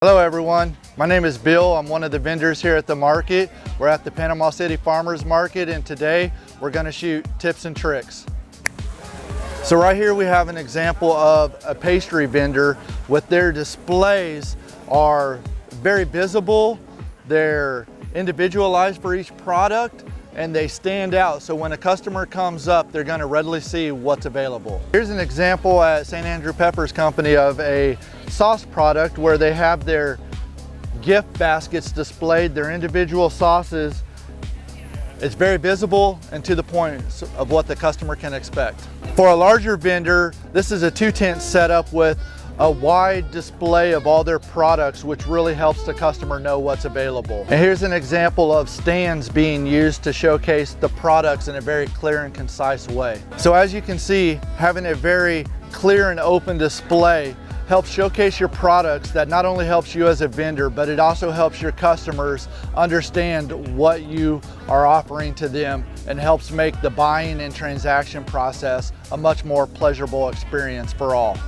Hello everyone, my name is Bill. I'm one of the vendors here at the market. We're at the Panama City Farmers Market, and today we're going to shoot tips and tricks. So right here we have an example of a pastry vendor with their displays are very visible, they're individualized for each product, and they stand out. So when a customer comes up, they're going to readily see what's available. Here's an example at St. Andrew Pepper's company of a sauce product where they have their gift baskets displayed, their individual sauces. It's very visible and to the point of what the customer can expect. For a larger vendor, this is a 2-tent setup with a wide display of all their products, which really helps the customer know what's available. And here's an example of stands being used to showcase the products in a very clear and concise way. So as you can see, having a very clear and open display helps showcase your products. That not only helps you as a vendor, but it also helps your customers understand what you are offering to them and helps make the buying and transaction process a much more pleasurable experience for all.